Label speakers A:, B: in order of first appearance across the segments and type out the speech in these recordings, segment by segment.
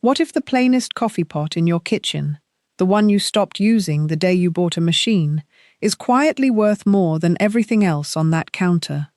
A: What if the plainest coffee pot in your kitchen, the one you stopped using the day you bought a machine, is quietly worth more than everything else on that counter?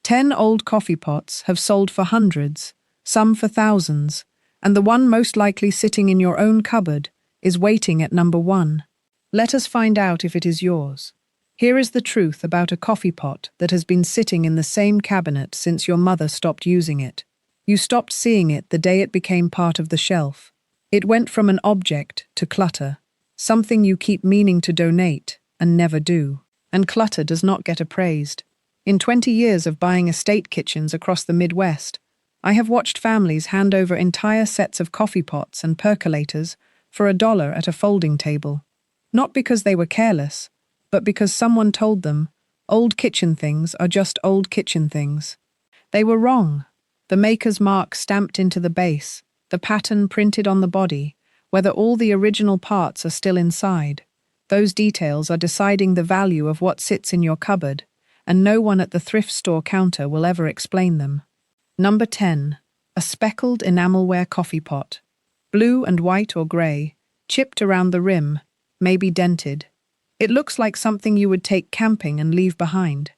A: 10 old coffee pots have sold for hundreds, some for thousands, and the one most likely sitting in your own cupboard is waiting at number 1. Let us find out if it is yours. Here is the truth about a coffee pot that has been sitting in the same cabinet since your mother stopped using it. You stopped seeing it the day it became part of the shelf. It went from an object to clutter, something you keep meaning to donate and never do. And clutter does not get appraised. In 20 years of buying estate kitchens across the Midwest, I have watched families hand over entire sets of coffee pots and percolators for $1 at a folding table. Not because they were careless, but because someone told them, old kitchen things are just old kitchen things. They were wrong. The maker's mark stamped into the base, the pattern printed on the body, whether all the original parts are still inside. Those details are deciding the value of what sits in your cupboard, and no one at the thrift store counter will ever explain them. Number 10. A speckled enamelware coffee pot. Blue and white or grey, chipped around the rim, maybe dented. It looks like something you would take camping and leave behind.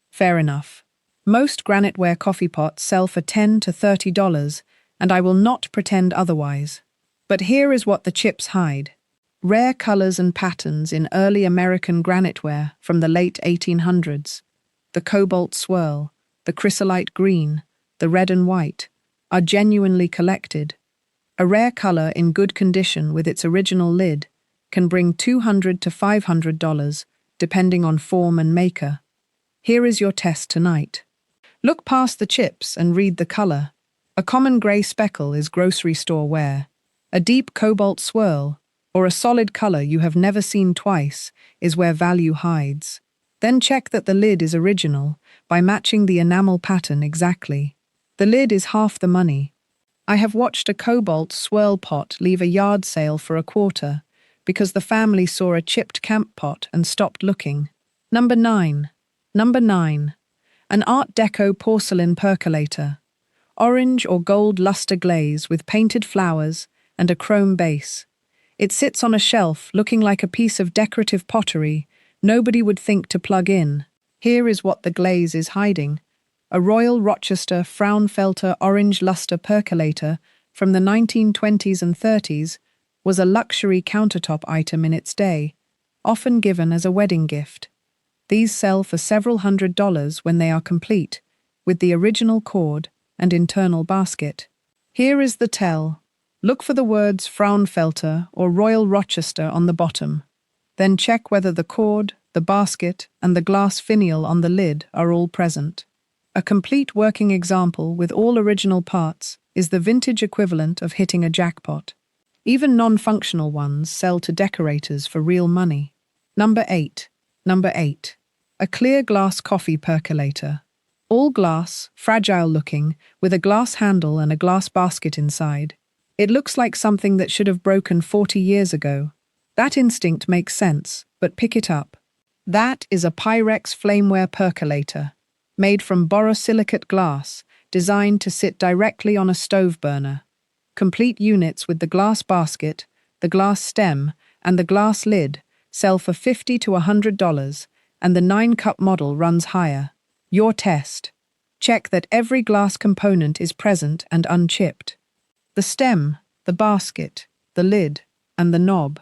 A: Fair enough. Most Graniteware coffee pots sell for $10 to $30, and I will not pretend otherwise. But here is what the chips hide. Rare colors and patterns in early American Graniteware from the late 1800s. The cobalt swirl, the chrysolite green, the red and white, are genuinely collected. A rare color in good condition with its original lid can bring $200 to $500, depending on form and maker. Here is your test tonight. Look past the chips and read the color. A common gray speckle is grocery store wear. A deep cobalt swirl, or a solid color you have never seen twice, is where value hides. Then check that the lid is original by matching the enamel pattern exactly. The lid is half the money. I have watched a cobalt swirl pot leave a yard sale for $0.25 because the family saw a chipped camp pot and stopped looking. Number 9. An Art Deco porcelain percolator. Orange or gold luster glaze with painted flowers and a chrome base. It sits on a shelf looking like a piece of decorative pottery nobody would think to plug in. Here is what the glaze is hiding. A Royal Rochester Fraunfelter orange luster percolator from the 1920s and 30s was a luxury countertop item in its day, often given as a wedding gift. These sell for several $100s when they are complete, with the original cord and internal basket. Here is the tell. Look for the words Fraunfelter or Royal Rochester on the bottom. Then check whether the cord, the basket, and the glass finial on the lid are all present. A complete working example with all original parts is the vintage equivalent of hitting a jackpot. Even non-functional ones sell to decorators for real money. Number 8. A clear glass coffee percolator. All glass, fragile-looking, with a glass handle and a glass basket inside. It looks like something that should have broken 40 years ago. That instinct makes sense, but pick it up. That is a Pyrex flameware percolator, made from borosilicate glass, designed to sit directly on a stove burner. Complete units with the glass basket, the glass stem, and the glass lid sell for $50 to $100, and the 9-cup model runs higher. Your test. Check that every glass component is present and unchipped. The stem, the basket, the lid, and the knob.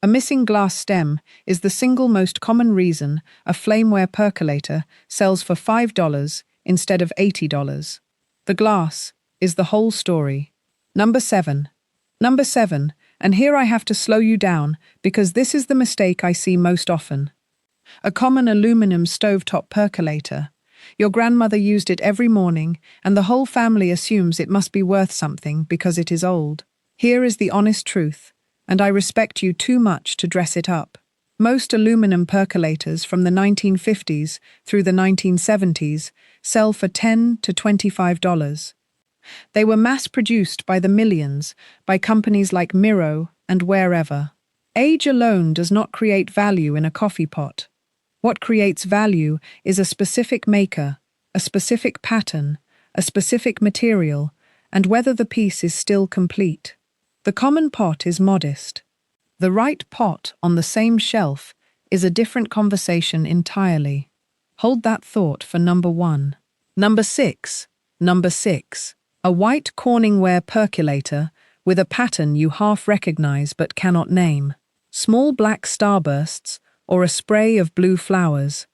A: A missing glass stem is the single most common reason a flameware percolator sells for $5 instead of $80. The glass is the whole story. Number 7, and here I have to slow you down because this is the mistake I see most often. A common aluminum stovetop percolator. Your grandmother used it every morning, and the whole family assumes it must be worth something because it is old. Here is the honest truth, and I respect you too much to dress it up. Most aluminum percolators from the 1950s through the 1970s sell for $10 to $25. They were mass-produced by the millions, by companies like Miro and wherever. Age alone does not create value in a coffee pot. What creates value is a specific maker, a specific pattern, a specific material, and whether the piece is still complete. The common pot is modest. The right pot on the same shelf is a different conversation entirely. Hold that thought for number 1. Number 6. Number 6. A white Corningware percolator with a pattern you half recognize but cannot name. Small black starbursts or a spray of blue flowers.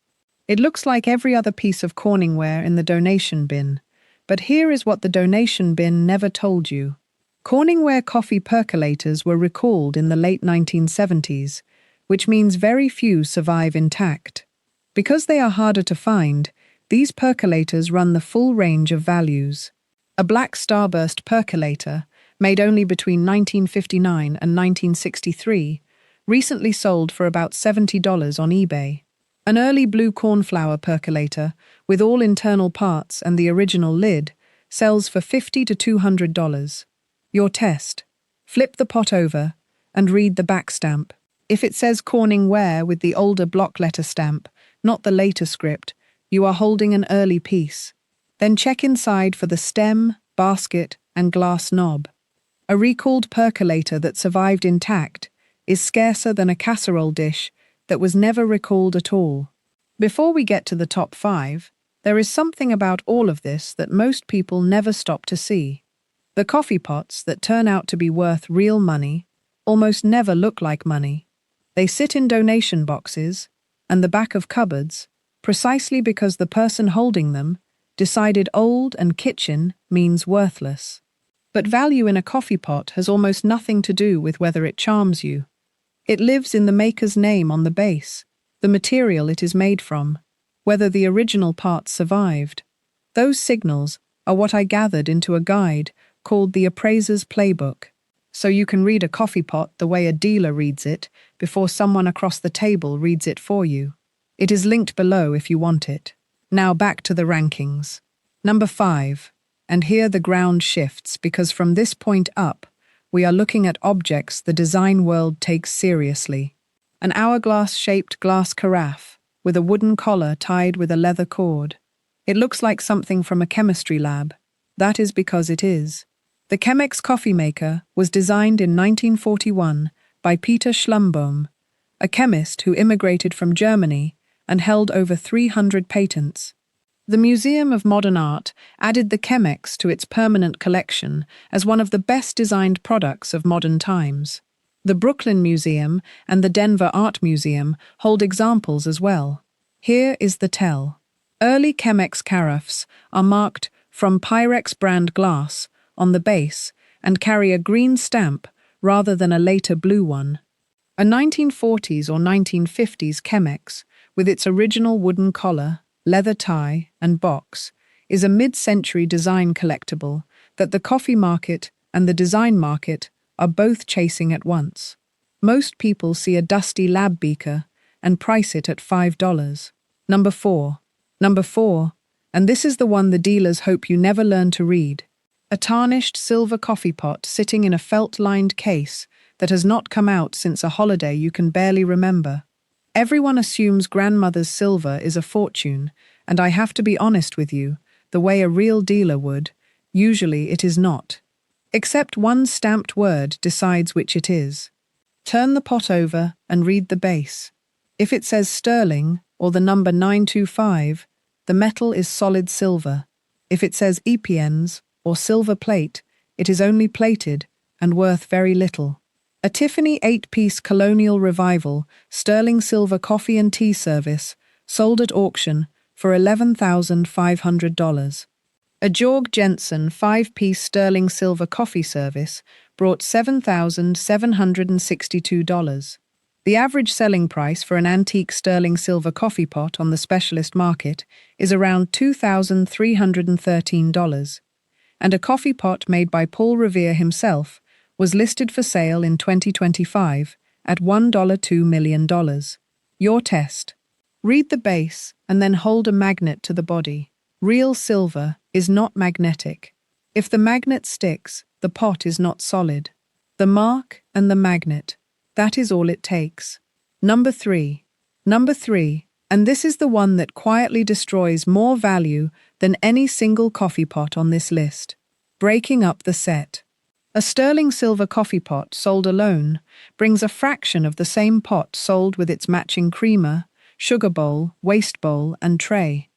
A: It looks like every other piece of Corningware in the donation bin, but here is what the donation bin never told you. Corningware coffee percolators were recalled in the late 1970s, which means very few survive intact. Because they are harder to find, these percolators run the full range of values. A black starburst percolator, made only between 1959 and 1963, recently sold for about $70 on eBay. An early blue cornflower percolator, with all internal parts and the original lid, sells for $50 to $200. Your test. Flip the pot over and read the back stamp. If it says Corningware with the older block letter stamp, not the later script, you are holding an early piece. Then check inside for the stem, basket, and glass knob. A recalled percolator that survived intact is scarcer than a casserole dish that was never recalled at all. Before we get to the top 5, there is something about all of this that most people never stop to see. The coffee pots that turn out to be worth real money almost never look like money. They sit in donation boxes and the back of cupboards precisely because the person holding them decided old and kitchen means worthless. But value in a coffee pot has almost nothing to do with whether it charms you. It lives in the maker's name on the base, the material it is made from, whether the original parts survived. Those signals are what I gathered into a guide called the Appraiser's Playbook, so you can read a coffee pot the way a dealer reads it before someone across the table reads it for you. It is linked below if you want it. Now back to the rankings. Number 5. And here the ground shifts because from this point up, we are looking at objects the design world takes seriously. An hourglass-shaped glass carafe with a wooden collar tied with a leather cord. It looks like something from a chemistry lab. That is because it is. The Chemex coffee maker was designed in 1941 by Peter Schlumbohm, a chemist who immigrated from Germany and held over 300 patents. The Museum of Modern Art added the Chemex to its permanent collection as one of the best-designed products of modern times. The Brooklyn Museum and the Denver Art Museum hold examples as well. Here is the tell. Early Chemex carafes are marked from Pyrex brand glass on the base and carry a green stamp rather than a later blue one. A 1940s or 1950s Chemex, with its original wooden collar, leather tie, and box, is a mid-century design collectible that the coffee market and the design market are both chasing at once. Most people see a dusty lab beaker and price it at $5. Number 4. Number 4, and this is the one the dealers hope you never learn to read. A tarnished silver coffee pot sitting in a felt-lined case that has not come out since a holiday you can barely remember. Everyone assumes grandmother's silver is a fortune, and I have to be honest with you, the way a real dealer would, usually it is not. Except one stamped word decides which it is. Turn the pot over and read the base. If it says sterling or the number 925, the metal is solid silver. If it says EPNs or silver plate, it is only plated and worth very little. A Tiffany 8-piece Colonial Revival sterling silver coffee and tea service sold at auction for $11,500. A Georg Jensen 5-piece sterling silver coffee service brought $7,762. The average selling price for an antique sterling silver coffee pot on the specialist market is around $2,313, and a coffee pot made by Paul Revere himself was listed for sale in 2025 at $1.2 million. Your test. Read the base and then hold a magnet to the body. Real silver is not magnetic. If the magnet sticks, the pot is not solid. The mark and the magnet, that is all it takes. Number 3. Number 3, and this is the one that quietly destroys more value than any single coffee pot on this list. Breaking up the set. A sterling silver coffee pot sold alone brings a fraction of the same pot sold with its matching creamer, sugar bowl, waste bowl, and tray.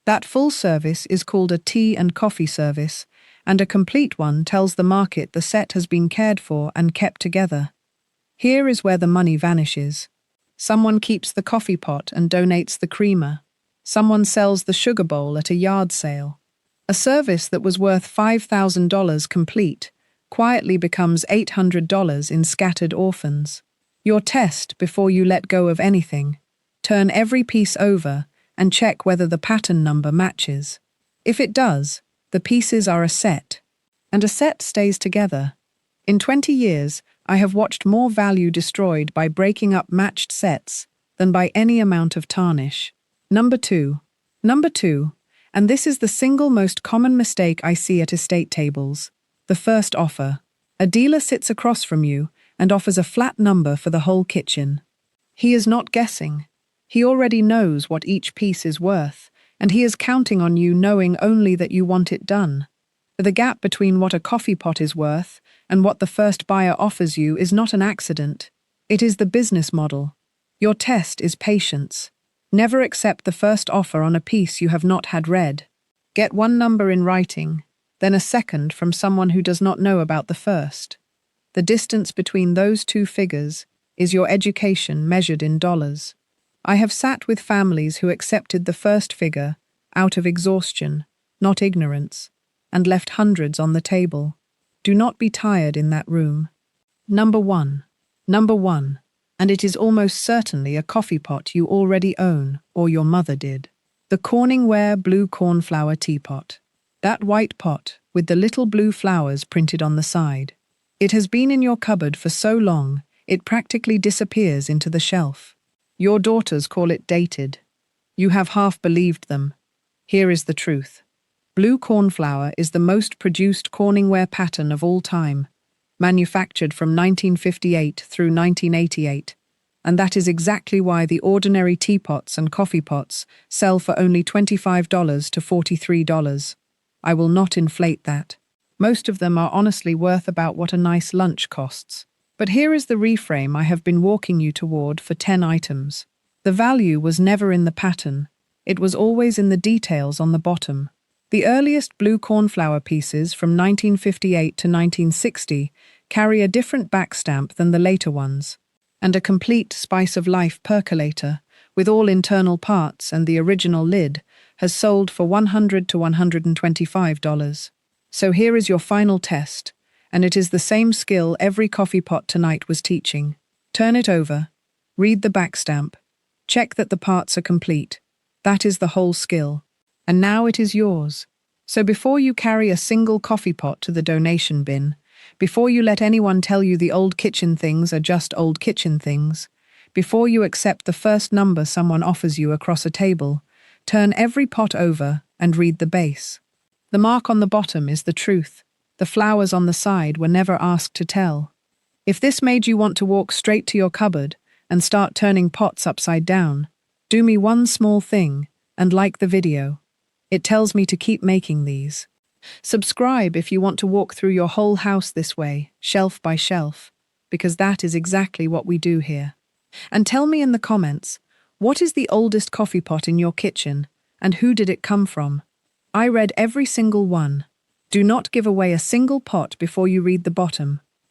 A: That full service is called a tea and coffee service, and a complete one tells the market the set has been cared for and kept together. Here is where the money vanishes. Someone keeps the coffee pot and donates the creamer. Someone sells the sugar bowl at a yard sale. A service that was worth $5,000 complete quietly becomes $800 in scattered orphans. Your test before you let go of anything. Turn every piece over and check whether the pattern number matches. If it does, the pieces are a set, and a set stays together. In 20 years, I have watched more value destroyed by breaking up matched sets than by any amount of tarnish. Number two, and this is the single most common mistake I see at estate tables, the first offer. A dealer sits across from you and offers a flat number for the whole kitchen. He is not guessing. He already knows what each piece is worth, and he is counting on you knowing only that you want it done. The gap between what a coffee pot is worth and what the first buyer offers you is not an accident. It is the business model. Your test is patience. Never accept the first offer on a piece you have not had read. Get one number in writing, then a second from someone who does not know about the first. The distance between those two figures is your education measured in dollars. I have sat with families who accepted the first figure out of exhaustion, not ignorance, and left hundreds on the table. Do not be tired in that room. Number one, and it is almost certainly a coffee pot you already own or your mother did. The Corningware blue cornflower teapot. That white pot with the little blue flowers printed on the side. It has been in your cupboard for so long, it practically disappears into the shelf. Your daughters call it dated. You have half believed them. Here is the truth. Blue cornflower is the most produced Corningware pattern of all time, manufactured from 1958 through 1988, and that is exactly why the ordinary teapots and coffee pots sell for only $25 to $43. I will not inflate that. Most of them are honestly worth about what a nice lunch costs. But here is the reframe I have been walking you toward for 10 items. The value was never in the pattern. It was always in the details on the bottom. The earliest blue cornflower pieces from 1958 to 1960 carry a different backstamp than the later ones, and a complete Spice of Life percolator, with all internal parts and the original lid, has sold for $100 to $125. So here is your final test, and it is the same skill every coffee pot tonight was teaching. Turn it over, read the backstamp, check that the parts are complete. That is the whole skill. And now it is yours. So before you carry a single coffee pot to the donation bin, before you let anyone tell you the old kitchen things are just old kitchen things, before you accept the first number someone offers you across a table, turn every pot over and read the base. The mark on the bottom is the truth. The flowers on the side were never asked to tell. If this made you want to walk straight to your cupboard and start turning pots upside down, do me one small thing and like the video. It tells me to keep making these. Subscribe if you want to walk through your whole house this way, shelf by shelf, because that is exactly what we do here. And tell me in the comments, what is the oldest coffee pot in your kitchen and who did it come from? I read every single one. Do not give away a single pot before you read the bottom.